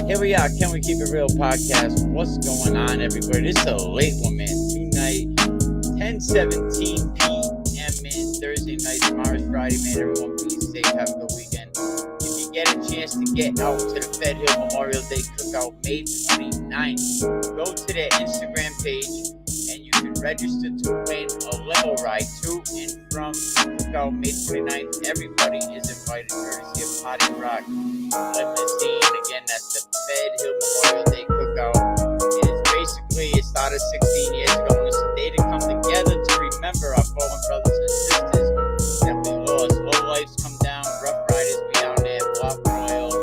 Here we are, Can We Keep It Real podcast. What's going on, everybody? This is a late one, man. Tonight, 10:17 p.m., man. Thursday night, tomorrow's Friday, man. Everyone be safe. Have a good weekend. If you get a chance to get out to the Fed Hill Memorial Day Cookout May 29th, go to their Instagram page and you can register to win a limo ride to and from Cookout May 29th. Everybody is invited, courtesy of Potty Rock Limousine. Again, that's the Fed Hill Memorial Day Cookout. It started 16 years ago, and it's a day to come together to remember our fallen brothers and sisters that we lost. Low lives come down, rough riders be down there, block royal.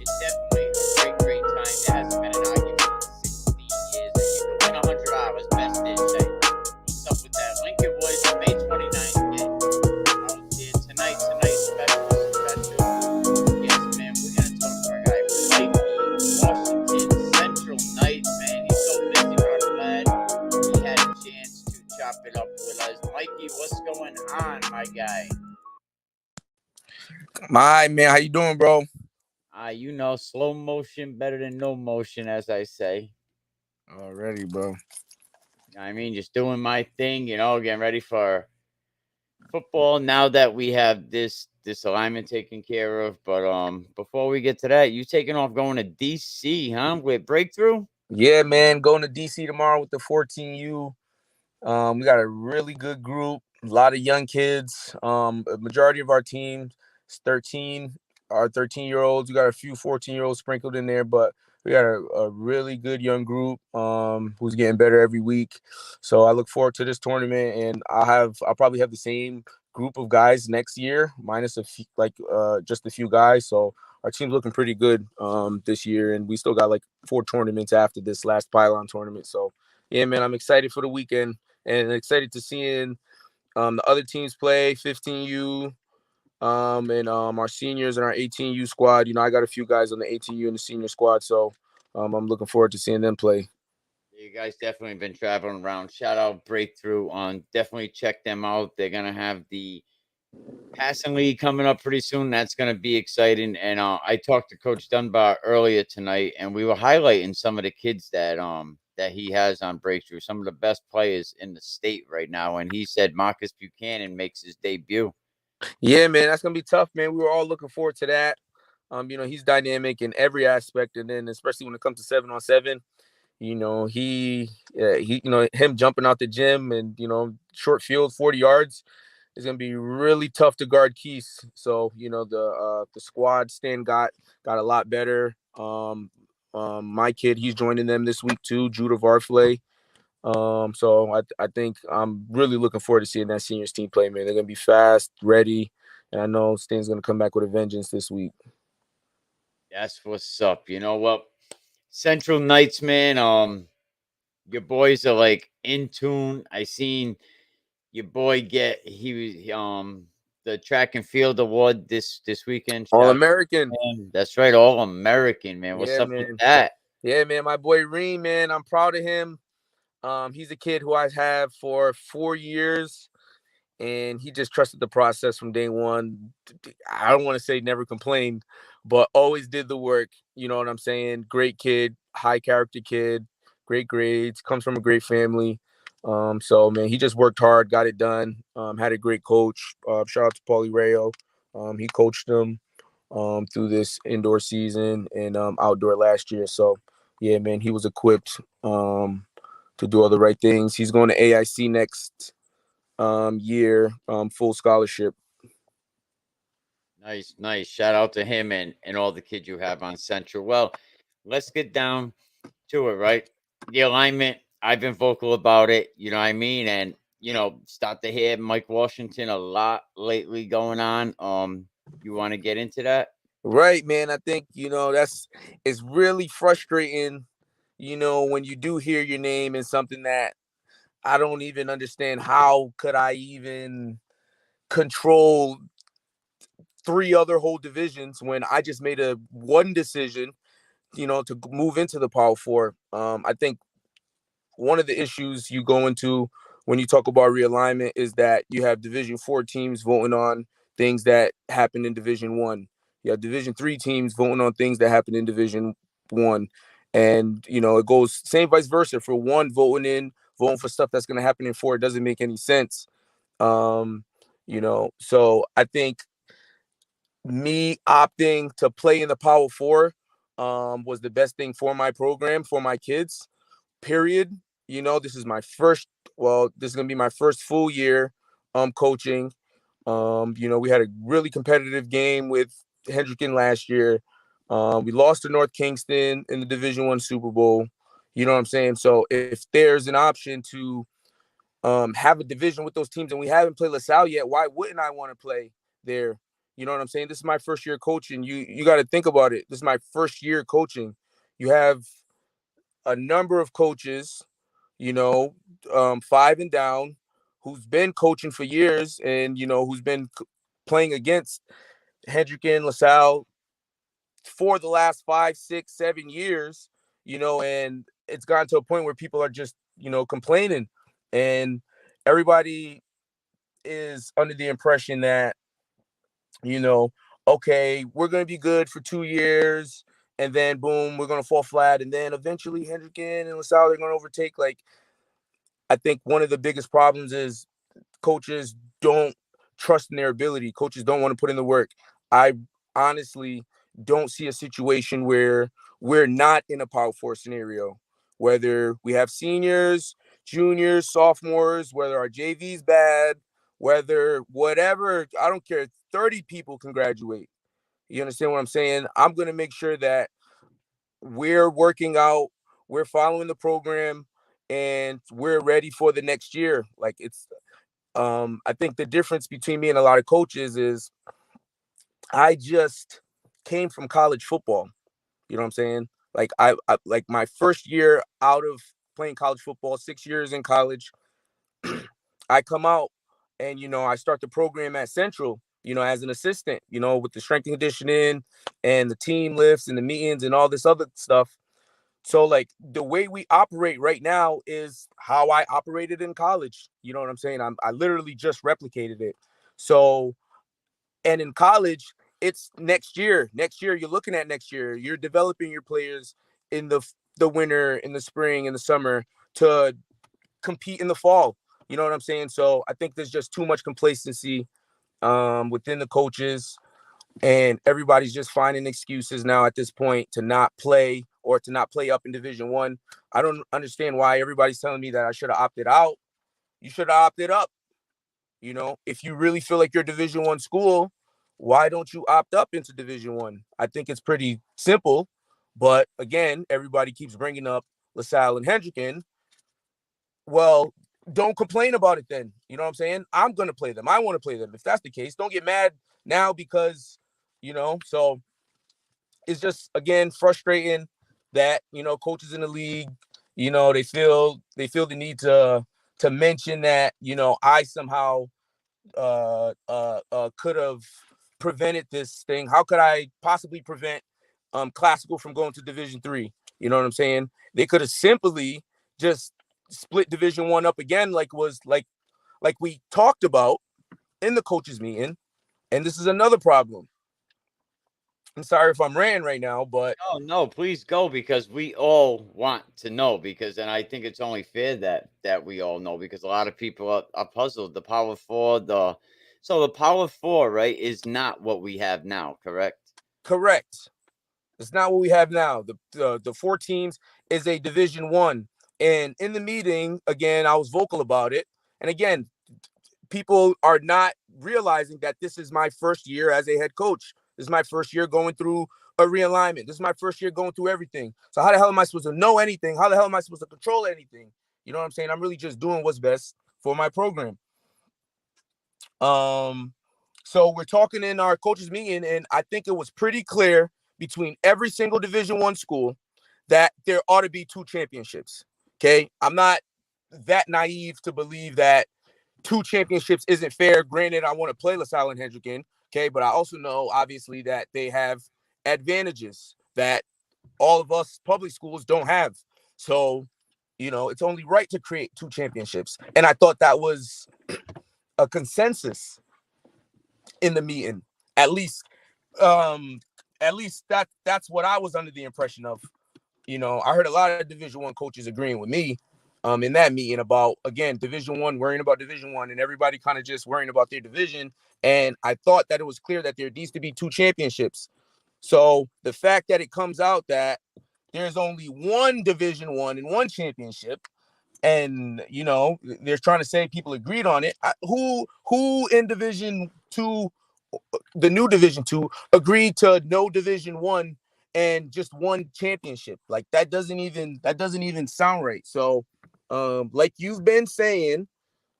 It's definitely a great time. There hasn't been an argument in 16 years, and you can win $100. Best dish day. What's up with that? Lincoln Woods, May 29th. Out there tonight, special. Yes, man, we're gonna talk to our guy Mike Washington, Central Nights, man. He's so busy, brother lad. He had a chance to chop it up with us. Mikey, what's going on, my guy? My man, how you doing, bro? Slow motion better than no motion, as I say. Already, bro. Just doing my thing, getting ready for football now that we have this alignment taken care of. But before we get to that, you taking off going to DC, huh? With Breakthrough? Yeah, man, going to DC tomorrow with the 14U. We got a really good group, a lot of young kids. A majority of our team is 13. Our 13-year-olds. We got a few 14-year-olds sprinkled in there, but we got a really good young group who's getting better every week. So I look forward to this tournament, and I'll probably have the same group of guys next year, minus just a few guys. So our team's looking pretty good this year, and we still got like 4 tournaments after this last pylon tournament. So yeah, man, I'm excited for the weekend and excited to seeing the other teams play, 15U, and our seniors and our 18U squad. I got a few guys on the 18U and the senior squad, so I'm looking forward to seeing them play. You guys definitely been traveling around. Shout out Breakthrough on. Definitely check them out. They're gonna have the passing league coming up pretty soon. That's gonna be exciting. And I talked to Coach Dunbar earlier tonight, and we were highlighting some of the kids that he has on Breakthrough, some of the best players in the state right now. And he said Marcus Buchanan makes his debut. Yeah, man, that's gonna be tough, man. We were all looking forward to that. He's dynamic in every aspect, and then especially when it comes to 7-on-7, him jumping out the gym and short field 40 yards is gonna be really tough to guard Keith. So the squad stand got a lot better. My kid, he's joining them this week too, Judah Varfley. So I think I'm really looking forward to seeing that seniors team play, man. They're gonna be fast, ready, and I know Stan's gonna come back with a vengeance this week. That's what's up. You know what? Central Knights, man. Your boys are like in tune. I seen your boy the track and field award this weekend. All American. That's right, All American, man. What's up with that? Yeah, man. My boy Riil, man. I'm proud of him. He's a kid who I have for 4 years, and he just trusted the process from day one. I don't want to say never complained, but always did the work. You know what I'm saying? Great kid, high character kid, great grades, comes from a great family. So man, he just worked hard, got it done. Had a great coach. Shout out to Paulie Rayo. He coached him through this indoor season and outdoor last year. So yeah, man, he was equipped to do all the right things. He's going to AIC next year, full scholarship. Nice. Shout out to him and all the kids you have on Central. Well, let's get down to it, right? The alignment, I've been vocal about it, you know what I mean? And, start to hear Mike Washington a lot lately going on. You want to get into that? Right, man. I think, it's really frustrating, when you do hear your name in something that I don't even understand. How could I even control 3 other whole divisions when I just made one decision, to move into the Power Four? I think one of the issues you go into when you talk about realignment is that you have Division 4 teams voting on things that happened in Division 1. You have Division 3 teams voting on things that happen in Division 1, and it goes same vice versa for one voting for stuff that's going to happen in 4. It doesn't make any sense. So I think me opting to play in the Power 4 was the best thing for my program, for my kids, period. This is this is going to be my first full year coaching. We had a really competitive game with Hendricken last year. We lost to North Kingston in the Division 1 Super Bowl. You know what I'm saying? So if there's an option to have a division with those teams, and we haven't played LaSalle yet, why wouldn't I want to play there? You know what I'm saying? This is my first year coaching. You got to think about it. This is my first year coaching. You have a number of coaches, 5 and down, who's been coaching for years, and who's been playing against Hendricken, LaSalle for the last 5, 6, 7 years. And it's gotten to a point where people are just complaining, and everybody is under the impression that okay, we're going to be good for 2 years, and then boom, we're going to fall flat, and then eventually Hendricken and LaSalle are going to overtake. Like, I think one of the biggest problems is coaches don't trust in their ability. Coaches don't want to put in the work. I honestly don't see a situation where we're not in a Power 4 scenario, whether we have seniors, juniors, sophomores, whether our JV's bad, whether whatever, I don't care. 30 people can graduate. You understand what I'm saying? I'm going to make sure that we're working out, we're following the program, and we're ready for the next year. Like, I think the difference between me and a lot of coaches is I just came from college football. You know what I'm saying? Like, I like my first year out of playing college football, 6 years in college, I come out and I start the program at Central, as an assistant, with the strength and conditioning and the team lifts and the meetings and all this other stuff. So, like, the way we operate right now is how I operated in college. You know what I'm saying? I literally just replicated it. So, and in college, it's next year. Next year, you're looking at next year. You're developing your players in the winter, in the spring, in the summer to compete in the fall. You know what I'm saying? So I think there's just too much complacency within the coaches, and everybody's just finding excuses now at this point to not play or to not play up in Division 1. I don't understand why everybody's telling me that I should have opted out. You should have opted up. If you really feel like you're a Division 1 school, why don't you opt up into Division 1? I think it's pretty simple. But again, everybody keeps bringing up LaSalle and Hendricken. Well, don't complain about it then. You know what I'm saying? I'm going to play them. I want to play them. If that's the case, don't get mad now because, so it's just, again, frustrating that, coaches in the league, they feel the need to mention that, I somehow could have prevented this thing. How could I possibly prevent Classical from going to Division 3? You know what I'm saying? They could have simply just split Division 1 up again, like we talked about in the coaches meeting. And this is another problem. I'm sorry if I'm ranting right now, but No, please go, because we all want to know, and I think it's only fair that we all know, because a lot of people are puzzled. The Power 4, the Power 4, right, is not what we have now, correct? correct. It's not what we have now. The 4 teams is a Division 1. And in the meeting, again, I was vocal about it. And again, people are not realizing that this is my first year as a head coach. This is my first year going through a realignment. This is my first year going through everything. So how the hell am I supposed to know anything? How the hell am I supposed to control anything? You know what I'm saying? I'm really just doing what's best for my program. So we're talking in our coaches meeting, and I think it was pretty clear between every single Division 1 school that there ought to be 2 championships. Okay. I'm not that naive to believe that 2 championships isn't fair. Granted, I want to play LaSalle and Hendricken. Okay. But I also know, obviously, that they have advantages that all of us public schools don't have. So, it's only right to create 2 championships. And I thought that was a consensus in the meeting. At least At least that's what I was under the impression of. I heard a lot of Division I coaches agreeing with me in that meeting about, again, Division I, worrying about Division I, and everybody kind of just worrying about their division. And I thought that it was clear that there needs to be 2 championships. So the fact that it comes out that there's only 1 Division I and 1 championship, and they're trying to say people agreed on it. Who in Division II, the new Division II, agreed to no Division I and just 1 championship? Like, that doesn't even sound right. So like you've been saying,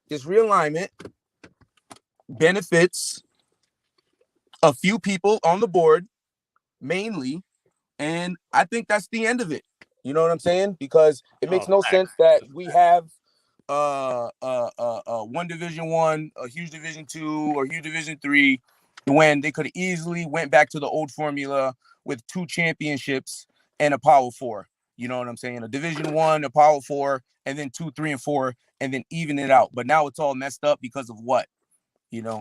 this realignment benefits a few people on the board mainly, and I think that's the end of it. You know what I'm saying? Because it makes no sense that we have 1 Division I, a huge Division II, or huge Division III, when they could have easily went back to the old formula with 2 championships and a Power 4. You know what I'm saying? A Division I, a Power 4, and then 2, 3, and 4, and then even it out. But now it's all messed up because of what?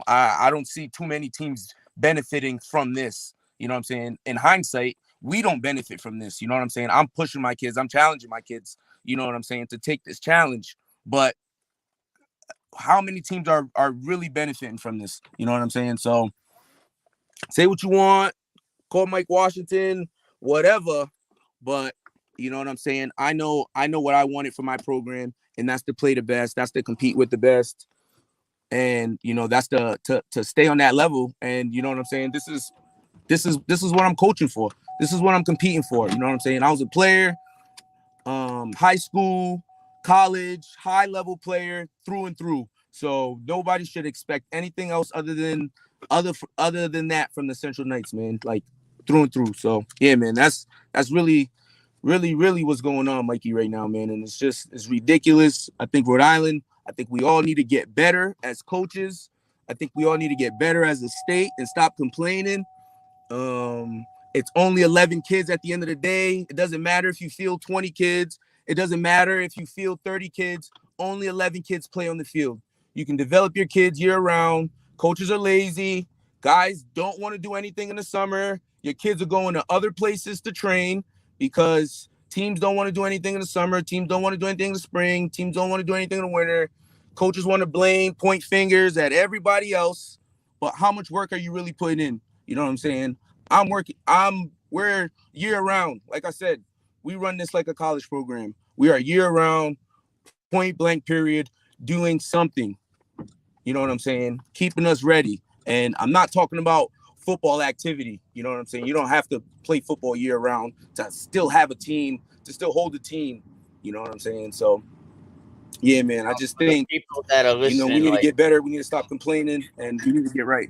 I don't see too many teams benefiting from this. You know what I'm saying? In hindsight, we don't benefit from this. You know what I'm saying? I'm pushing my kids. I'm challenging my kids, you know what I'm saying, to take this challenge. But how many teams are really benefiting from this? You know what I'm saying? So say what you want, call Mike Washington, whatever. But you know what I'm saying? I know what I wanted for my program, and that's to play the best. That's to compete with the best. And that's to stay on that level. And you know what I'm saying? This is what I'm coaching for. This is what I'm competing for. You know what I'm saying? I was a player, high school, college, high level player through and through. So nobody should expect anything else other than that from the Central Knights, man. Like, through and through. So yeah, man, that's really what's going on, Mikey, right now, man. And it's ridiculous. I think Rhode Island, I think we all need to get better as coaches. I think we all need to get better as a state and stop complaining. It's only 11 kids at the end of the day. It doesn't matter if you field 20 kids. It doesn't matter if you field 30 kids. Only 11 kids play on the field. You can develop your kids year round. Coaches are lazy. Guys don't want to do anything in the summer. Your kids are going to other places to train because teams don't want to do anything in the summer. Teams don't want to do anything in the spring. Teams don't want to do anything in the winter. Coaches want to point fingers at everybody else. But how much work are you really putting in? You know what I'm saying? We're year round. Like I said, we run this like a college program. We are year round, point blank period, doing something. You know what I'm saying? Keeping us ready. And I'm not talking about football activity. You know what I'm saying? You don't have to play football year round to still have a team, to still hold a team. You know what I'm saying? So yeah, man, I just think, people that are listening, we need to get better. We need to stop complaining, and we need to get right.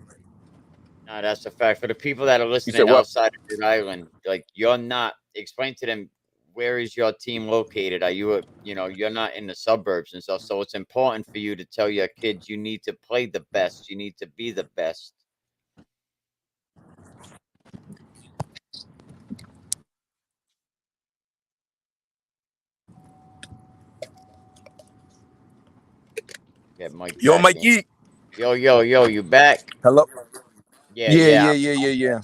No, that's a fact. For the people that are listening outside of Rhode Island, like, you're not, explain to them, where is your team located? Are you you're not in the suburbs and stuff. So it's important for you to tell your kids you need to play the best. You need to be the best. Get Mike. Yo, Mikey. Yo, you back? Hello. Yeah. I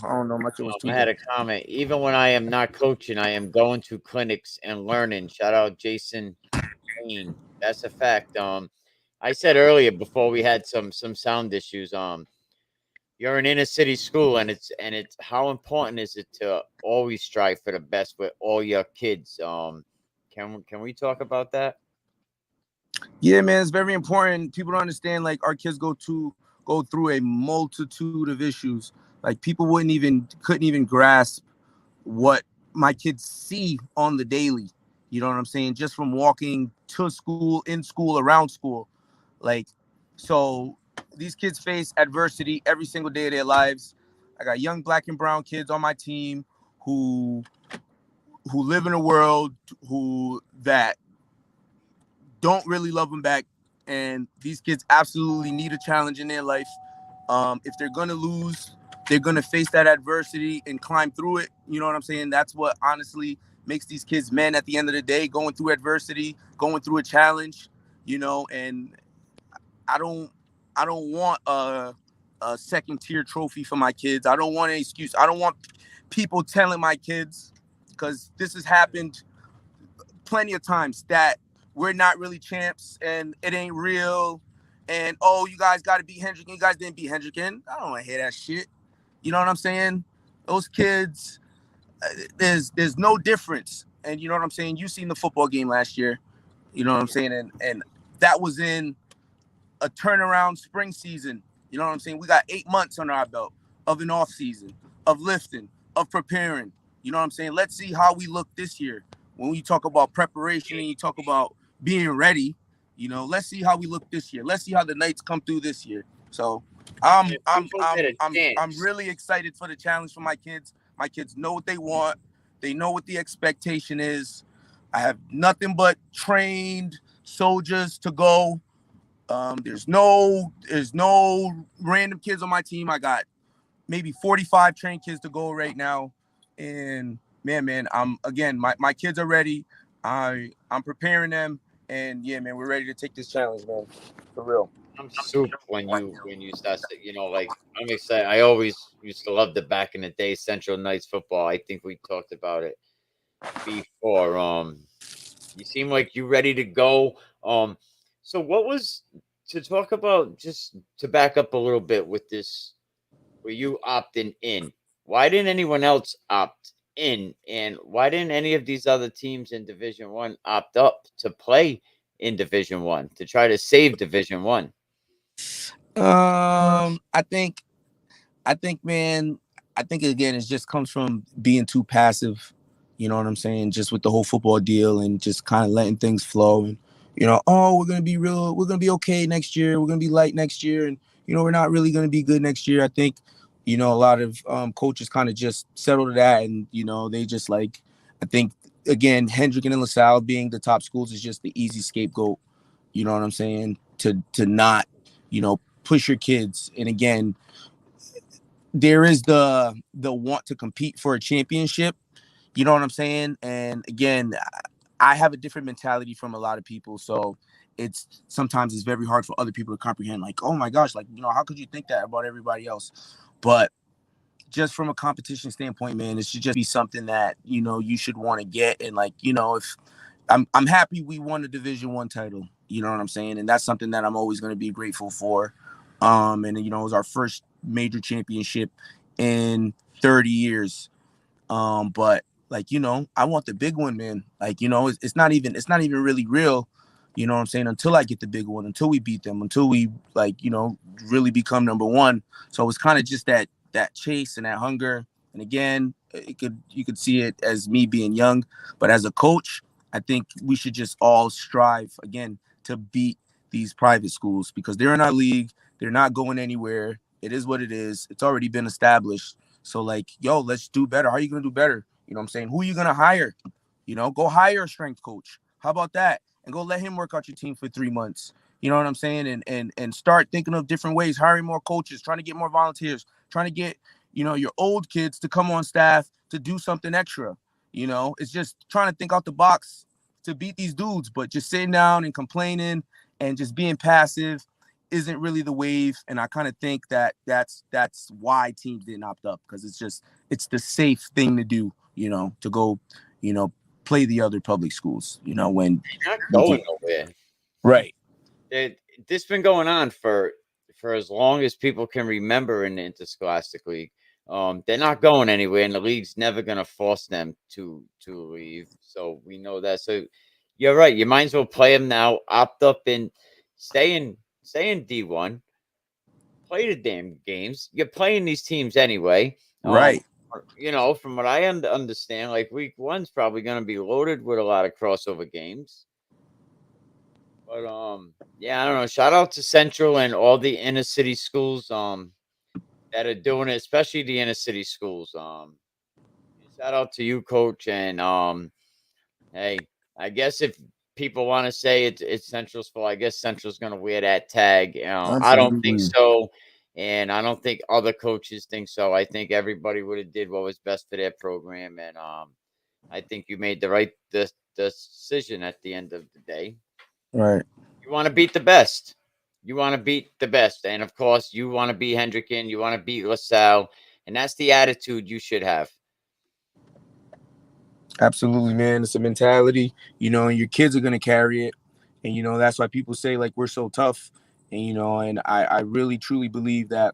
don't know. I had a comment. Even when I am not coaching, I am going to clinics and learning. Shout out Jason Payne. That's a fact. I said earlier before we had some sound issues. You're an inner city school, and it's how important is it to always strive for the best with all your kids? Can we talk about that? Yeah, man, it's very important. People don't understand, like, our kids go through a multitude of issues. Like, people couldn't even grasp what my kids see on the daily. You know what I'm saying? Just from walking to school, in school, around school. Like, so these kids face adversity every single day of their lives. I got young black and brown kids on my team who live in a world that don't really love them back. And these kids absolutely need a challenge in their life. If they're going to lose, they're going to face that adversity and climb through it. You know what I'm saying? That's what honestly makes these kids men at the end of the day, going through adversity, going through a challenge, and I don't want a second tier trophy for my kids. I don't want an excuse. I don't want people telling my kids, because this has happened plenty of times, that we're not really champs and it ain't real. And oh, you guys got to beat Hendricken. You guys didn't beat Hendricken. I don't want to hear that shit. You know what I'm saying? Those kids, there's no difference. And you know what I'm saying? You seen the football game last year. You know what I'm saying? And that was in a turnaround spring season. You know what I'm saying? We got 8 months on our belt of an off season, of lifting, of preparing. You know what I'm saying? Let's see how we look this year. When you talk about preparation and you talk about being ready, let's see how we look this year. Let's see how the Knights come through this year. So If people get a I'm chance, really excited for the challenge for my kids. My kids know what they want. They know what the expectation is. I have nothing but trained soldiers to go. There's no random kids on my team. I got maybe 45 trained kids to go right now. And man, my kids are ready. I'm preparing them, and yeah, man, we're ready to take this challenge, man. For real. I'm soup when you start, like I'm excited. I always used to love the back in the day Central Knights football. I think we talked about it before. You seem like you ready to go. So what was to talk about, just to back up a little bit with this, were you opting in? Why didn't anyone else opt in? And why didn't any of these other teams in Division One opt up to play in Division One to try to save Division One? I think I think, man, I think again, it just comes from being too passive. You know what I'm saying? Just with the whole football deal and just kind of letting things flow. And, oh, we're going to be okay next year. We're going to be light next year. And, we're not really going to be good next year. I think, a lot of coaches kind of just settled to that. And, they just like, I think, again, Hendrick and LaSalle being the top schools is just the easy scapegoat. You know what I'm saying? To not, push your kids. And again, there is the want to compete for a championship. You know what I'm saying? And again, I have a different mentality from a lot of people. So sometimes it's very hard for other people to comprehend, like, oh my gosh, like, how could you think that about everybody else? But just from a competition standpoint, man, it should just be something that, you should want to get. And like, if I'm happy we won the Division I title, you know what I'm saying? And that's something that I'm always going to be grateful for. And it was our first major championship in 30 years. But like, I want the big one, man. Like, it's not even really real, you know what I'm saying, until I get the big one, until we beat them, until we like, really become number one. So it's kind of just that chase and that hunger. And again, you could see it as me being young, but as a coach, I think we should just all strive again to beat these private schools, because they're in our league. They're not going anywhere. It is what it is. It's already been established. So like, yo, let's do better. How are you going to do better? You know what I'm saying? Who are you going to hire? Go hire a strength coach. How about that? And go let him work out your team for 3 months. You know what I'm saying? And start thinking of different ways, hiring more coaches, trying to get more volunteers, trying to get, your old kids to come on staff to do something extra. It's just trying to think out the box to beat these dudes, but just sitting down and complaining and just being passive isn't really the wave. And I kind of think that that's why teams didn't opt up, because it's the safe thing to do, to go, play the other public schools, when You're not going nowhere. right. This been going on for as long as people can remember in the interscholastic league. They're not going anywhere, and the league's never gonna force them to leave. So we know that. So you're right. You might as well play them now. Opt up and stay in D1. Play the damn games. You're playing these teams anyway. Right. From what I understand, like week one's probably going to be loaded with a lot of crossover games. But yeah, I don't know. Shout out to Central and all the inner city schools that are doing it, especially the inner city schools. Shout out to you, coach, and hey, I guess if people want to say it's Central's fault, I guess Central's going to wear that tag. I don't think Absolutely. so, and I don't think other coaches think so. I think everybody would have did what was best for their program, and I think you made the right decision at the end of the day. Right. You want to beat the best. You want to beat the best, and of course, you want to beat Hendricken, you want to beat LaSalle, and that's the attitude you should have. Absolutely, man. It's a mentality, and your kids are gonna carry it. And that's why people say like we're so tough. And and I really truly believe that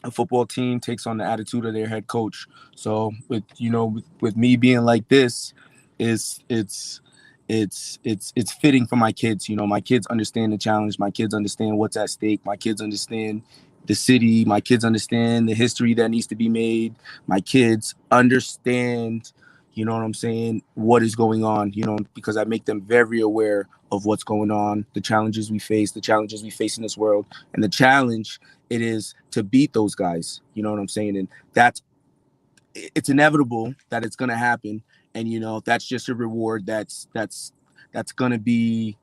a football team takes on the attitude of their head coach. So with me being like this, is it's fitting for my kids. My kids understand the challenge. My kids understand what's at stake. My kids understand the city. My kids understand the history that needs to be made. My kids understand, what I'm saying, what is going on, because I make them very aware of what's going on, the challenges we face, in this world, and the challenge it is to beat those guys. You know what I'm saying? And it's inevitable that it's gonna happen. And that's just a reward that's gonna be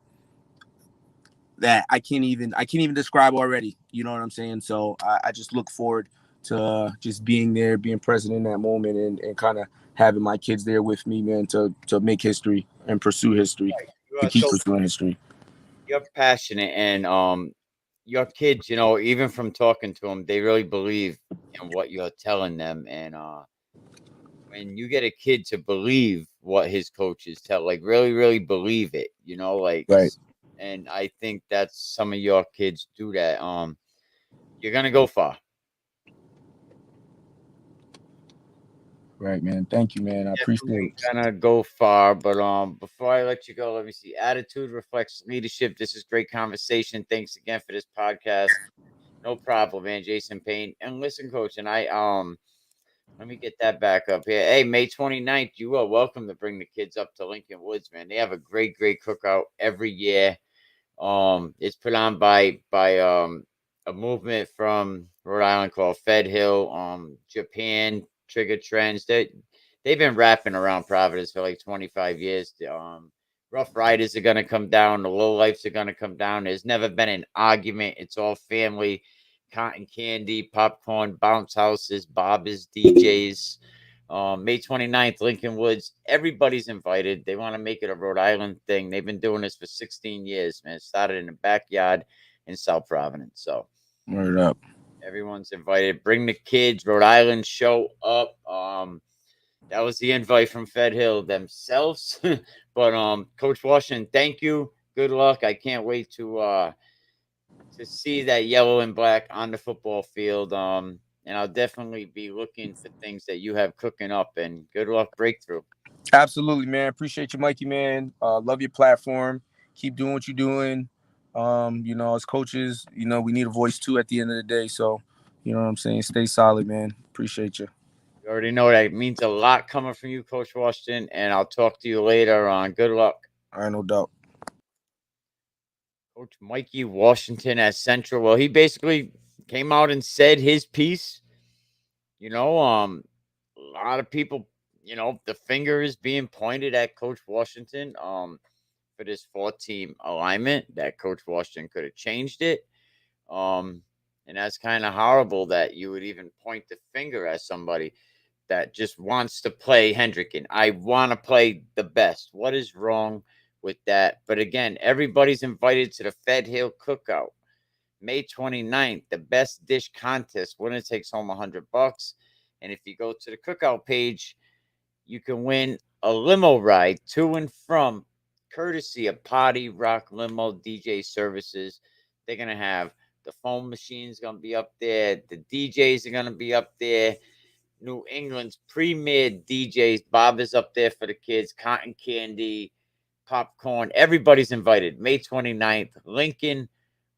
that I can't even describe already. You know what I'm saying? So I just look forward to just being there, being present in that moment, and kind of having my kids there with me, man, to make history and pursue history, You to are keep so pursuing history. you're passionate, and your kids, even from talking to them, they really believe in what you're telling them, and when you get a kid to believe what his coaches tell, like really, really believe it, like, Right. and I think that's some of your kids do that. You're gonna go far. Right, man. Thank you, man. I appreciate Definitely it. gonna go far, but before I let you go, let me see. Attitude reflects leadership. This is great conversation. Thanks again for this podcast. No problem, man. Jason Payne. And listen, coach, and I let me get that back up here. Hey, May 29th, you are welcome to bring the kids up to Lincoln Woods, man. They have a great, great cookout every year. It's put on by a movement from Rhode Island called Fed Hill, Japan, Trigger Trends. They've been rapping around Providence for like 25 years. Rough Riders are gonna come down, the low lifes are gonna come down. There's never been an argument. It's all family, cotton candy, popcorn, bounce houses, bobbers, DJs. May 29th, Lincoln Woods. Everybody's invited. They want to make it a Rhode Island thing. They've been doing this for 16 years, man. It started in the backyard in South Providence. So Word up. everyone's invited. Bring the kids. Rhode Island, show up. That was the invite from Fed Hill themselves. But Coach Washington, thank you. Good luck. I can't wait to see that yellow and black on the football field. And I'll definitely be looking for things that you have cooking up. And good luck, breakthrough. Absolutely, man. Appreciate you, Mikey, man. Love your platform. Keep doing what you're doing. As coaches, we need a voice too at the end of the day. So, you know what I'm saying? Stay solid, man. Appreciate you. You already know that it means a lot coming from you, Coach Washington. And I'll talk to you later on. Good luck. All right, no doubt. Coach Mikey Washington at Central. Well, he basically came out and said his piece. A lot of people, the finger is being pointed at Coach Washington for this 4-team alignment that Coach Washington could have changed it. Um, and that's kind of horrible that you would even point the finger at somebody that just wants to play Hendricken. I want to play the best. What is wrong with that? But again, everybody's invited to the Fed Hill Cookout. May 29th, the best dish contest. Winner takes home $100. And if you go to the cookout page, you can win a limo ride to and from, courtesy of Potty Rock Limo DJ Services. They're going to have the phone machines going to be up there. The DJs are going to be up there. New England's premier DJs. Bob is up there for the kids. Cotton candy, popcorn. Everybody's invited. May 29th, Lincoln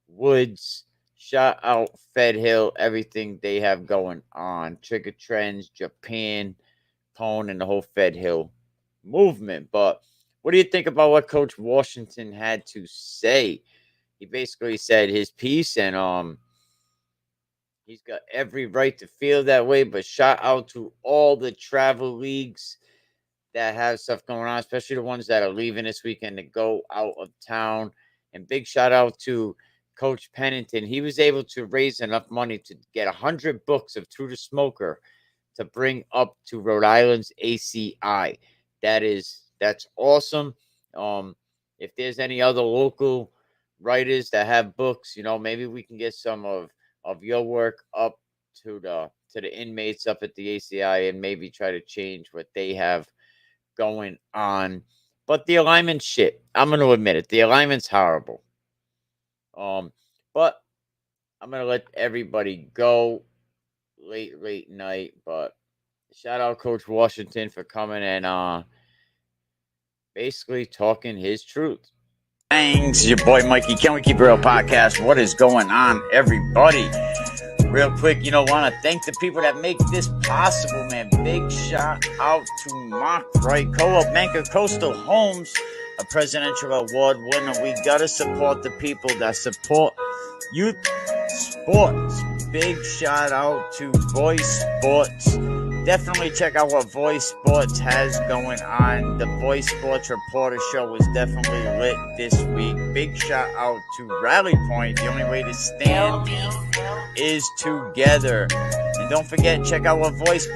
Woods. Shout out Fed Hill, everything they have going on. Trigger Trends, Japan, Cone, and the whole Fed Hill movement. But what do you think about what Coach Washington had to say? He basically said his piece, and he's got every right to feel that way. But shout out to all the travel leagues that have stuff going on, especially the ones that are leaving this weekend to go out of town. And big shout out to Coach Pennington. He was able to raise enough money to get 100 books of To the Smoker to bring up to Rhode Island's ACI. That's awesome. Um, if there's any other local writers that have books, maybe we can get some of your work up to the inmates up at the ACI and maybe try to change what they have going on. But the alignment shit, I'm going to admit it. The alignment's horrible. But I'm going to let everybody go late night, but shout out Coach Washington for coming and basically talking his truth. Thanks, your boy Mikey. Can we keep it real podcast? What is going on, everybody? Real quick, want to thank the people that make this possible, man. Big shout out to Mark Wright, Co-op Banker, Coastal Homes, a presidential award winner. We got to support the people that support youth sports. Big shout out to Voice Sports. Definitely check out what Voice Sports has going on. The Voice Sports Reporter Show was definitely lit this week. Big shout out to Rally Point. The only way to stand is together. And don't forget, check out what Voice Sports